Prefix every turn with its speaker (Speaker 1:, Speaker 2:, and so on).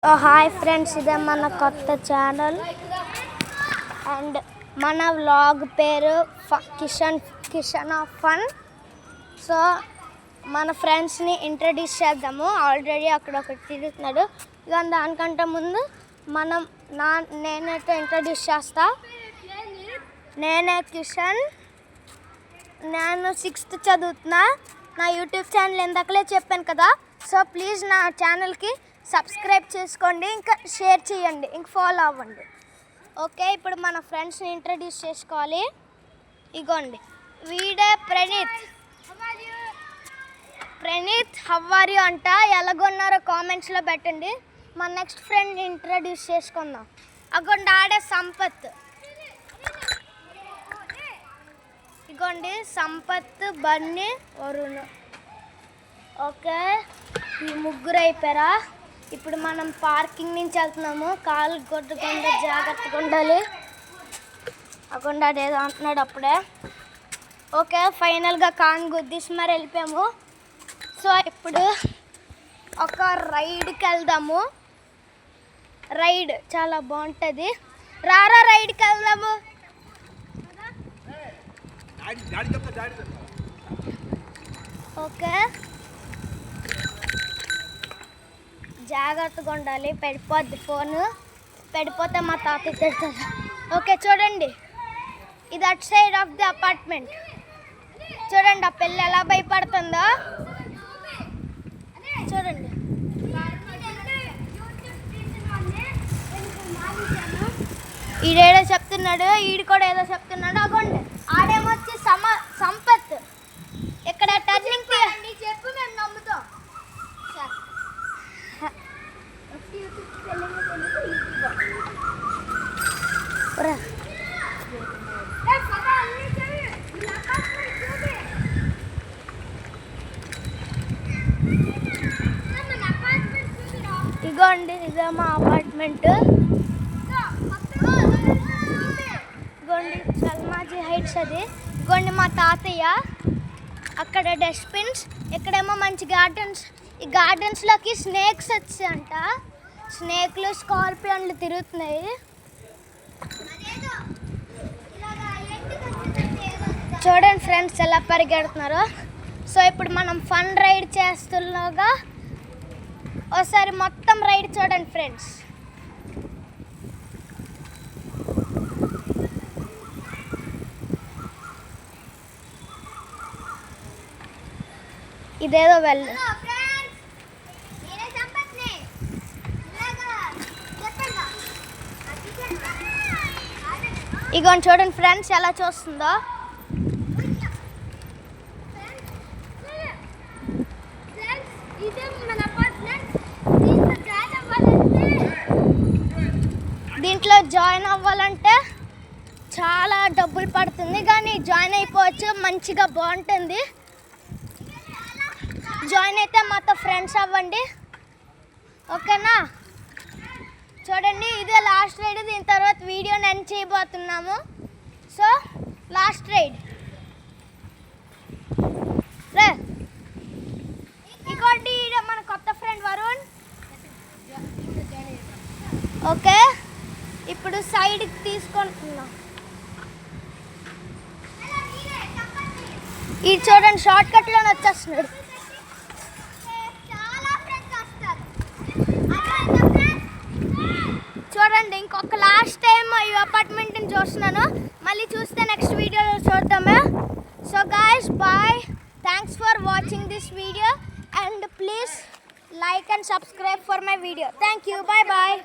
Speaker 1: Hi friends, ఇదే మన కొత్త ఛానల్ అండ్ మన వ్లాగ్ పేరు కిషన్ ఆఫ్ ఫన్. సో మన ఫ్రెండ్స్ని ఇంట్రడ్యూస్ చేద్దాము. ఆల్రెడీ అక్కడ ఒకటి తిరుగుతున్నాడు. ఇక దానికంటే ముందు నేనైతే ఇంట్రడ్యూస్ చేస్తా. నేనే కిషన్, నేను 6th చదువుతున్నా. నా యూట్యూబ్ ఛానల్ ఇందాకలే చెప్పాను కదా. సో ప్లీజ్ నా ఛానల్కి సబ్స్క్రైబ్ చేసుకోండి, ఇంకా షేర్ చేయండి, ఇంకా ఫాలో అవ్వండి. ఓకే, ఇప్పుడు మన ఫ్రెండ్స్ని ఇంట్రడ్యూస్ చేసుకోవాలి. ఇగోండి, వీడే ప్రణీత్. హౌ ఆర్ యు అంట. ఎలాగొన్నారో కామెంట్స్లో పెట్టండి. మన నెక్స్ట్ ఫ్రెండ్ని ఇంట్రడ్యూస్ చేసుకుందాం. అగోండి, ఆడే సంపత్. ఇగోండి సంపత్, బన్నీ, వరుణ్. ఓకే, ఈ ముగ్గురు అయిపోయారా. ఇప్పుడు మనం పార్కింగ్ నుంచి వెళ్తున్నాము. కాలు కొట్టకుండా జాగ్రత్తగా ఉండాలి. అకుండా అదేదో అంటున్నాడు అప్పుడే. ఓకే, ఫైనల్గా కాన్ గుద్దేసి మరి వెళ్ళిపోయాము. సో ఇప్పుడు ఒక రైడ్కి వెళ్దాము. రైడ్ చాలా బాగుంటుంది. రారా రైడ్కి వెళ్దాము. ఓకే, జాగ్రత్తగా ఉండాలి. పెడిపోద్ది ఫోను. పెడిపోతే మా తాత తిడతాడు. ఓకే, చూడండి, ఇది at side of the apartment. చూడండి ఆ పిల్ల ఎలా భయపడుతుందో. చూడండి, ఈడేదో చెప్తున్నాడు, ఈడు కూడా ఏదో చెప్తున్నాడు. అగోండి, ఆడేమొచ్చి సంపత్. ఇక్కడ టర్నింగ్ చెప్పు, మేము నమ్ముతాం. ఇగోండి, ఇదే మా అపార్ట్మెంట్. ఇగోండి సల్మాజీ హైట్స్. అది ఇగోండి మా తాతయ్య. అక్కడ డస్ట్బిన్స్, ఇక్కడేమో మంచి గార్డెన్స్. ఈ గార్డెన్స్లోకి స్నేక్స్ వచ్చాయంట. స్నేక్లు, స్కార్పియన్లు తిరుగుతున్నాయి. చూడండి ఫ్రెండ్స్ ఎలా పరిగెడుతున్నారు. సో ఇప్పుడు మనం ఫన్ రైడ్ చేస్తున్నాగా ఒకసారి మొత్తం రైడ్ చూడండి ఫ్రెండ్స్. ఇదేదో వెళ్ళు. ఇగోండి చూడండి ఫ్రెండ్స్ ఎలా చూస్తుందో. దీంట్లో జాయిన్ అవ్వాలంటే చాలా డబ్బులు పడుతుంది, కానీ జాయిన్ అయిపోవచ్చు. మంచిగా బాగుంటుంది. జాయిన్ అయితే మాతో ఫ్రెండ్స్ అవ్వండి. ఓకేనా. చూడండి, ఇదే లాస్ట్ రైడ్. దీని తర్వాత వీడియోని ఎండ్ చేయబోతున్నాము. సో లాస్ట్ రైడ్ రే. ఇంకోటి మన కొత్త ఫ్రెండ్ వరుణ్. ఓకే, ఇప్పుడు సైడ్కి తీసుకుంటున్నాం. ఇది చూడండి, షార్ట్ కట్లోనే వచ్చేస్తున్నాడు. చూడండి, ఇంకొక లాస్ట్ టైం ఈ అపార్ట్మెంట్ని చూస్తున్నాను. మళ్ళీ చూస్తే నెక్స్ట్ వీడియోలో చూద్దాము. So guys, bye. Thanks for watching this video and please like and subscribe for my video. Thank you. Bye bye.